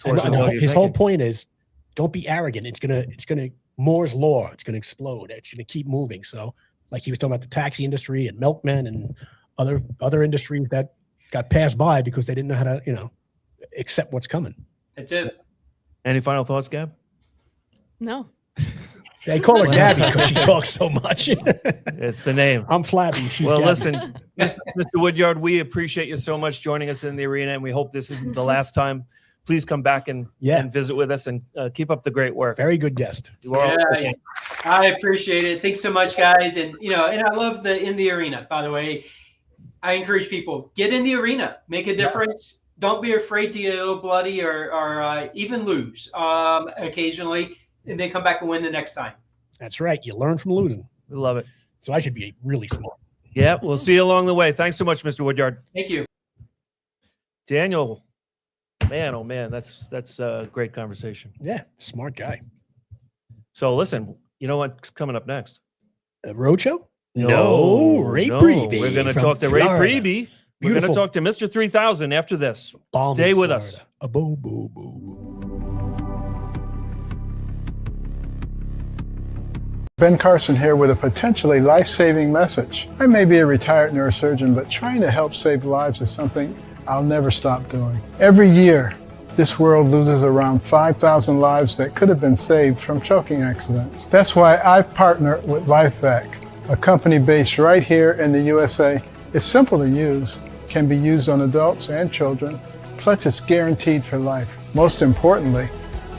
Speaker 4: And his whole point is, don't be arrogant. It's gonna Moore's law. It's gonna explode. It's gonna keep moving. So, like he was talking about the taxi industry and milkmen and other industries that got passed by because they didn't know how to, accept what's coming.
Speaker 6: That's it.
Speaker 3: Any final thoughts, Gab?
Speaker 5: No.
Speaker 4: They call her Gabby because she talks so much.
Speaker 3: It's the name.
Speaker 4: I'm Flabby. She's
Speaker 3: well,
Speaker 4: Gabby.
Speaker 3: Listen, Mr. Woodyard, we appreciate you so much joining us in the arena, and we hope this isn't the last time. Please come back and visit with us and keep up the great work.
Speaker 4: Very good guest.
Speaker 6: I appreciate it. Thanks so much, guys. And and I love the in the arena, by the way. I encourage people, get in the arena, make a difference. Don't be afraid to get a little bloody or even lose occasionally, and then come back and win the next time.
Speaker 4: That's right. You learn from losing.
Speaker 3: We love it.
Speaker 4: So I should be really smart.
Speaker 3: Yeah, we'll see you along the way. Thanks so much, Mr. Woodyard.
Speaker 6: Thank you.
Speaker 3: Daniel, man, oh man, that's a great conversation.
Speaker 4: Yeah, smart guy.
Speaker 3: So listen, you know what's coming up next?
Speaker 4: A roadshow?
Speaker 3: No,
Speaker 4: Ray Priebe.
Speaker 3: We're going to talk to Ray Priebe. We're going to talk to Mr. 3000 after this. Stay with us.
Speaker 12: Ben Carson here with a potentially life-saving message. I may be a retired neurosurgeon, but trying to help save lives is something I'll never stop doing. Every year, this world loses around 5,000 lives that could have been saved from choking accidents. That's why I've partnered with LifeVac, a company based right here in the USA. It's simple to use, can be used on adults and children, plus it's guaranteed for life. Most importantly,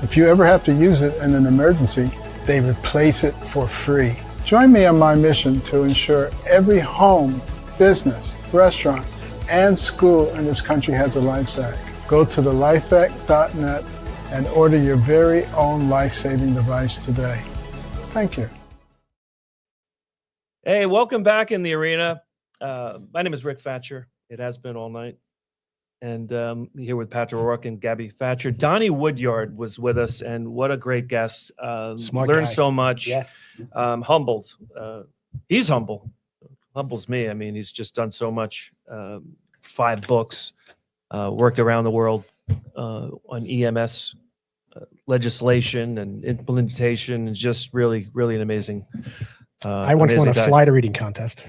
Speaker 12: if you ever have to use it in an emergency, they replace it for free. Join me on my mission to ensure every home, business, restaurant, and school in this country has a LifeVac. Go to the lifevac.net and order your very own life-saving device today. Thank you.
Speaker 3: Hey, welcome back in the arena. My name is Rick Fatscher. It has been all night. and here with Patrick O'Rourke and Gabby Fatscher. Donnie Woodyard was with us, and what a great guest.
Speaker 4: Smart
Speaker 3: Learned
Speaker 4: guy.
Speaker 3: so much.
Speaker 4: Yeah.
Speaker 3: Humbled. He's humble. Humbles me. I mean, he's just done so much. 5 books, worked around the world on EMS legislation and implementation, and just really, really an amazing.
Speaker 4: I once won a slider reading contest.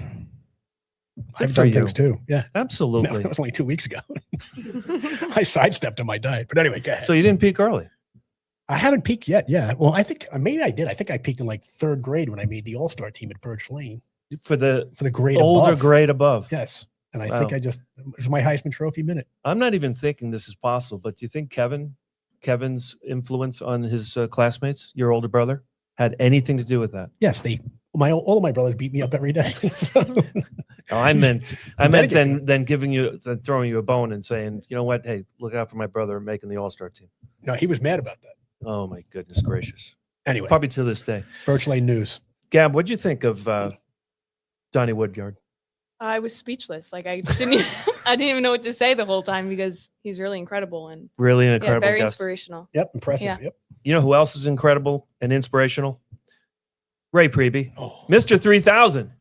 Speaker 4: I've done things too. Yeah,
Speaker 3: absolutely.
Speaker 4: No, it was only 2 weeks ago. I sidestepped on my diet, but anyway, go ahead.
Speaker 3: So you didn't peak early?
Speaker 4: I haven't peaked yet. Yeah. Well, I think maybe I did. I think I peaked in like 3rd grade when I made the All-Star team at Birch Lane.
Speaker 3: For the
Speaker 4: grade
Speaker 3: older
Speaker 4: above.
Speaker 3: grade above.
Speaker 4: Yes. And I think it was my Heisman Trophy minute.
Speaker 3: I'm not even thinking this is possible, but do you think Kevin's influence on his classmates, your older brother, had anything to do with that?
Speaker 4: Yes, all of my brothers beat me up every day. So.
Speaker 3: No, I meant then throwing you a bone and saying, you know what, hey, look out for my brother making the All-Star team.
Speaker 4: No, he was mad about that.
Speaker 3: Oh my goodness gracious.
Speaker 4: Anyway,
Speaker 3: probably to this day.
Speaker 4: Birch Lane News.
Speaker 3: Gab, what'd you think of Donnie Woodyard?
Speaker 5: I was speechless. Like I didn't even know what to say the whole time because he's really incredible and
Speaker 3: really an incredible
Speaker 5: very
Speaker 3: guest.
Speaker 5: inspirational.
Speaker 4: Yep, impressive.
Speaker 5: Yeah.
Speaker 4: Yep.
Speaker 3: You know who else is incredible and inspirational? Ray Priebe, Mr. 3000.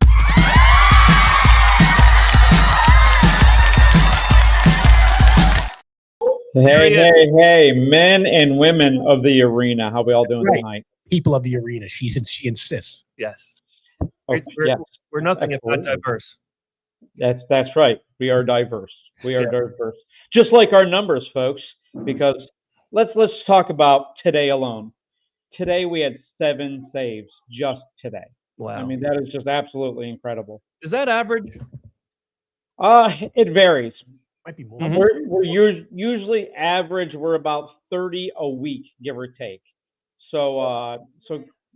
Speaker 13: Hey, men and women of the arena. How we all doing tonight?
Speaker 4: People of the arena. She insists.
Speaker 3: Yes.
Speaker 13: Okay,
Speaker 3: We're nothing if not diverse.
Speaker 13: That's right. We are diverse. We are diverse. Just like our numbers, folks, because let's talk about today alone. Today we had 7 saves just today.
Speaker 3: Wow.
Speaker 13: I mean, that is just absolutely incredible.
Speaker 3: Is that average?
Speaker 13: It varies.
Speaker 4: Might be more.
Speaker 13: We're usually average. We're about 30 a week, give or take. So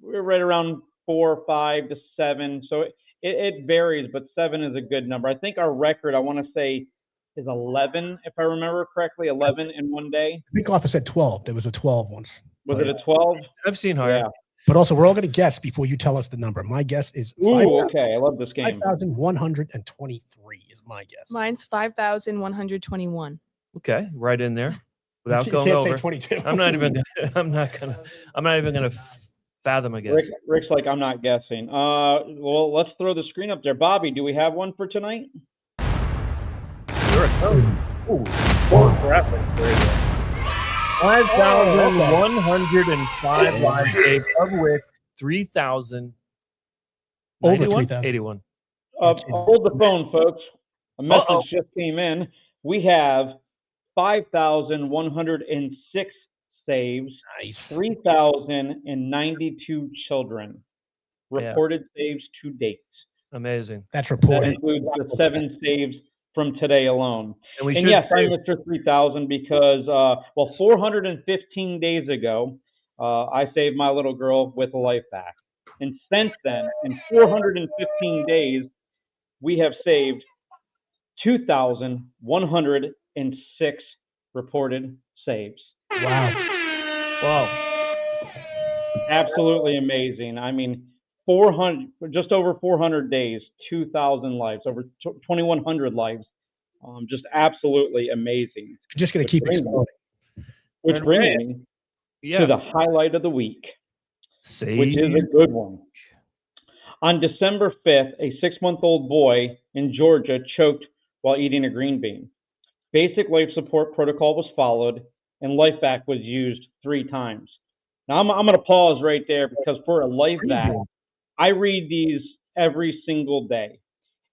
Speaker 13: we're right around 4, 5 to 7. So it varies, but 7 is a good number. I think our record, I want to say, is 11, if I remember correctly, 11 in one day.
Speaker 4: I think Arthur said 12. There was a 12 once.
Speaker 13: Was it a 12?
Speaker 3: I've seen higher.
Speaker 13: Yeah.
Speaker 4: But also, we're all going to guess before you tell us the number. My guess is 5,000.
Speaker 13: Okay, I love this game.
Speaker 4: 5,123 is my guess.
Speaker 5: Mine's 5,121.
Speaker 3: Okay, right in there. Without
Speaker 4: You
Speaker 3: going
Speaker 4: can't
Speaker 3: over.
Speaker 4: say 22.
Speaker 3: I'm not even gonna fathom a guess.
Speaker 13: Rick's like, I'm not guessing. Well, let's throw the screen up there. Bobby, do we have one for tonight?
Speaker 3: Sure. Oh, graphic. There you go. 5,105 lives saved, of which 3,000
Speaker 4: over 3,000.
Speaker 3: 81.
Speaker 13: Hold the phone, folks. A message just came in. We have 5,106 saves.
Speaker 4: Nice.
Speaker 13: 3,092 children reported saves to date.
Speaker 3: Amazing.
Speaker 4: That's
Speaker 13: That
Speaker 4: reported.
Speaker 13: includes the 7 saves from today alone.
Speaker 3: And
Speaker 13: yes, I'm Mr. 3000 because, 415 days ago, I saved my little girl with a LifeVac. And since then, in 415 days, we have saved 2,106 reported saves.
Speaker 4: Wow.
Speaker 3: Wow.
Speaker 13: Absolutely amazing. I mean, 400, just over 400 days, 2,000 lives, over 2,100 lives. Just absolutely amazing.
Speaker 4: Just going to keep exploding.
Speaker 13: Which brings me to the highlight of the week, which is a good one. On December 5th, a 6-month-old boy in Georgia choked while eating a green bean. Basic life support protocol was followed, and LifeVac was used 3 times. Now, I'm going to pause right there because for a LifeVac, I read these every single day.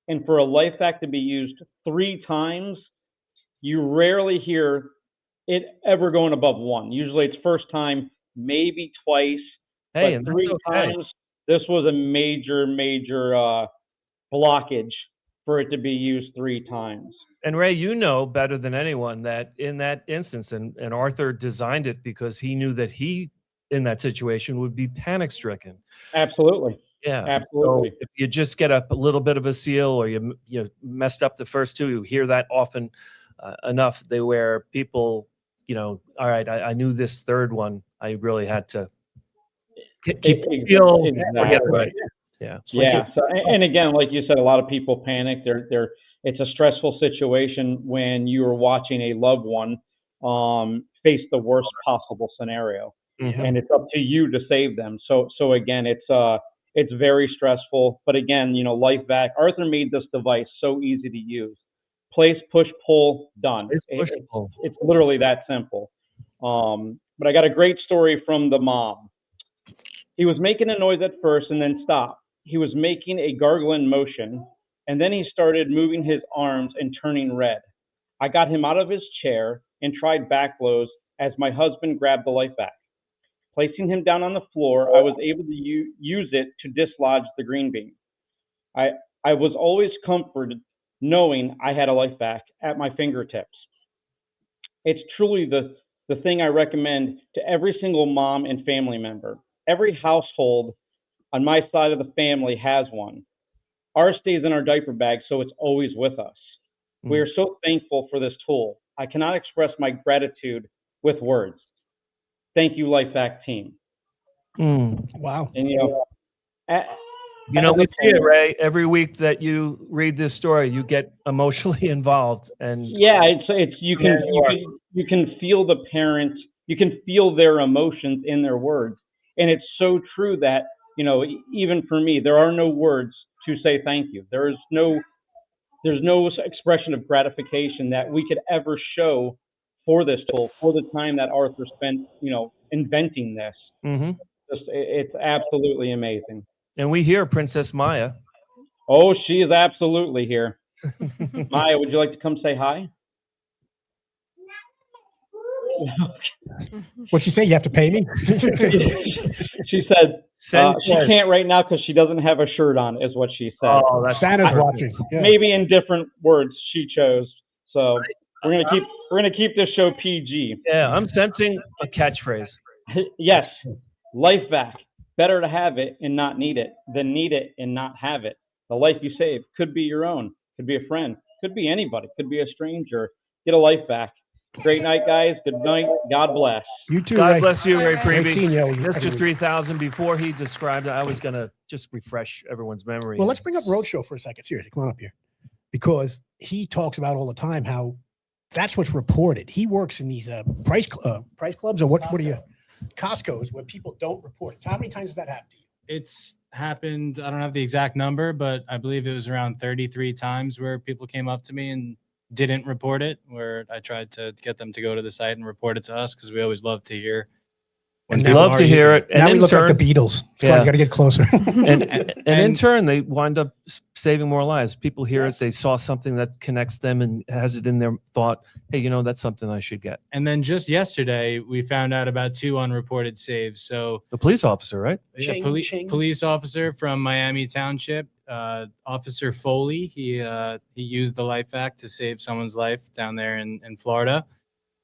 Speaker 13: And for a LifeVac to be used 3 times, you rarely hear it ever going above 1. Usually it's first time, maybe twice.
Speaker 3: Hey,
Speaker 13: but 3 times, this was a major blockage for it to be used 3 times.
Speaker 3: And Ray, you know better than anyone that in that instance, and Arthur designed it because he knew that he, in that situation, would be panic-stricken.
Speaker 13: Absolutely.
Speaker 3: Yeah,
Speaker 13: absolutely.
Speaker 3: So if you just get a little bit of a seal, or you messed up the first 2, you hear that often enough. Where people, all right, I knew this 3rd one, I really had to keep feel.
Speaker 13: Exactly.
Speaker 3: Yeah.
Speaker 13: Yeah. So, and again, like you said, a lot of people panic. They're it's a stressful situation when you are watching a loved one face the worst possible scenario, and it's up to you to save them. So again, it's very stressful. But again, LifeVac, Arthur made this device so easy to use. Place, push, pull, done. It's literally that simple. But I got a great story from the mom. He was making a noise at first and then stopped. He was making a gargling motion, and then he started moving his arms and turning red. I got him out of his chair and tried back blows as my husband grabbed the LifeVac. Placing him down on the floor, I was able to use it to dislodge the green bean. I was always comforted knowing I had a LifeVac at my fingertips. It's truly the thing I recommend to every single mom and family member. Every household on my side of the family has one. Ours stays in our diaper bag, so it's always with us. We are so thankful for this tool. I cannot express my gratitude with words. Thank you, LifeVac team.
Speaker 4: Wow.
Speaker 13: And
Speaker 3: we see it, Ray. Every week that you read this story, you get emotionally involved, and
Speaker 13: it's you can feel the parent, you can feel their emotions in their words, and it's so true that even for me, there are no words to say thank you. There's no expression of gratification that we could ever show for this tool, for the time that Arthur spent, inventing this. It's absolutely amazing.
Speaker 3: And we hear Princess Maya.
Speaker 13: Oh, she is absolutely here. Maya, would you like to come say hi?
Speaker 4: What'd she say? You have to pay me?
Speaker 13: She said she can't right now because she doesn't have a shirt on, is what she said.
Speaker 4: Oh, that's Santa's watching. Yeah.
Speaker 13: Maybe in different words she chose. So we're gonna keep this show PG.
Speaker 3: Yeah, I'm sensing a catchphrase.
Speaker 13: Yes, LifeVac. Better to have it and not need it than need it and not have it. The life you save could be your own, could be a friend, could be anybody, could be a stranger. Get a LifeVac. Great night, guys. Good night. God bless.
Speaker 4: You too.
Speaker 3: God bless you, Ray Priebe.
Speaker 4: Great seeing you.
Speaker 3: Mr. 3000. Before he described it, I was gonna just refresh everyone's memory.
Speaker 4: Well, let's bring up Roadshow for a second. Seriously, come on up here, because he talks about all the time how that's what's reported. He works in these price clubs, or what are you? Costco's, where people don't report it. How many times has that happened to you?
Speaker 14: It's happened. I don't have the exact number, but I believe it was around 33 times where people came up to me and didn't report it, where I tried to get them to go to the site and report it to us, because we always love to hear.
Speaker 3: And love to hear it. And
Speaker 4: now we look like the Beatles. Come on, you got to get closer.
Speaker 3: and in turn, they wind up saving more lives. People hear it. They saw something that connects them and has it in their thought. Hey, that's something I should get.
Speaker 14: And then just yesterday, we found out about 2 unreported saves. So
Speaker 3: the police officer, right?
Speaker 14: Yeah, police officer from Miami Township, Officer Foley. He used the LifeVac to save someone's life down there in Florida.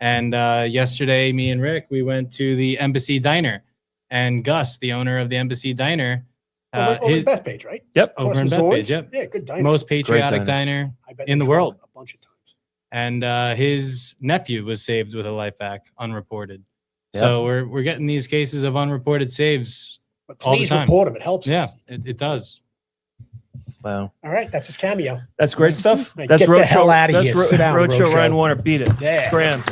Speaker 14: And yesterday, me and Rick, we went to the Embassy Diner, and Gus, the owner of the Embassy Diner,
Speaker 4: over in Bethpage, right?
Speaker 3: Yep,
Speaker 14: over in Bethpage. Yep,
Speaker 4: yeah, good diner.
Speaker 14: Most patriotic diner in the world,
Speaker 4: a bunch of times.
Speaker 14: And his nephew was saved with a LifeVac, unreported.
Speaker 3: Yep.
Speaker 14: So we're getting these cases of unreported saves.
Speaker 4: But please report them; it helps.
Speaker 14: Yeah, it does.
Speaker 3: Wow.
Speaker 4: All right, that's his cameo.
Speaker 3: That's great stuff.
Speaker 4: Right,
Speaker 3: That's
Speaker 4: get the hell out of here. Sit down,
Speaker 3: Roadshow. Ryan Warner, beat it.
Speaker 4: Yeah.
Speaker 3: Scram.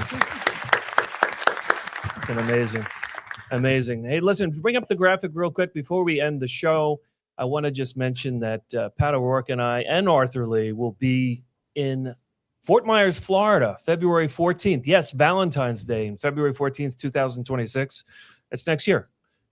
Speaker 3: Been amazing. Hey, listen, bring up the graphic real quick before we end the show. I want to just mention that Pat O'Rourke and I and Arthur Lee will be in Fort Myers, Florida, February 14th. Yes, Valentine's Day, February 14th, 2026. That's next year.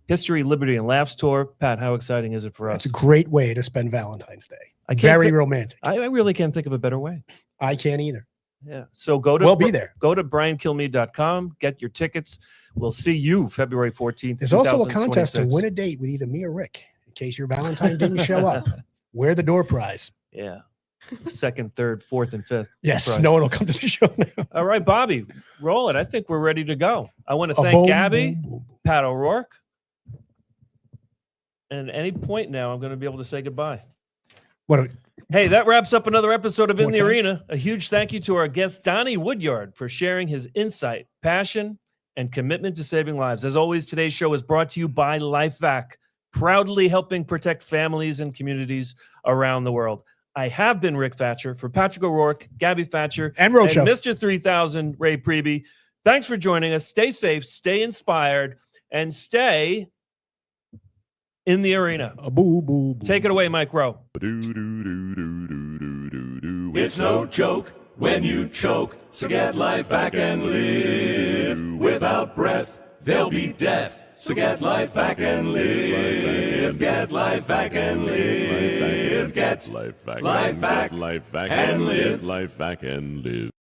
Speaker 3: History, Liberty, and Laughs Tour. Pat, how exciting is it for us?
Speaker 4: That's a great way to spend Valentine's Day. Very romantic.
Speaker 3: I really can't think of a better way.
Speaker 4: I can't either.
Speaker 3: Yeah. So go to
Speaker 4: we'll be there.
Speaker 3: Go to briankilmeade.com, get your tickets. We'll see you February 14th.
Speaker 4: There's also a contest to win a date with either me or Rick. In case your Valentine didn't show up. Wear the door prize.
Speaker 3: Yeah. 2nd, 3rd, 4th, and 5th.
Speaker 4: Yes.
Speaker 3: Prize.
Speaker 4: No one will come to the show now.
Speaker 3: All right, Bobby, roll it. I think we're ready to go. I want to thank Gabby, Pat O'Rourke. And at any point now, I'm going to be able to say goodbye. Hey, that wraps up another episode of In the Arena. A huge thank you to our guest, Donnie Woodyard, for sharing his insight, passion, and commitment to saving lives. As always, today's show is brought to you by LifeVac, proudly helping protect families and communities around the world. I have been Rick Fatscher. For Patrick O'Rourke, Gabby Fatscher,
Speaker 4: and Roadshow,
Speaker 3: Mr. 3000, Ray Priebe. Thanks for joining us. Stay safe, stay inspired, and stay in the arena. Take it away, Mike Rowe.
Speaker 1: It's no joke when you choke, so get LifeVac and live. Without breath, there'll be death. So get LifeVac and live. Get LifeVac and live. Get LifeVac and live. LifeVac and live.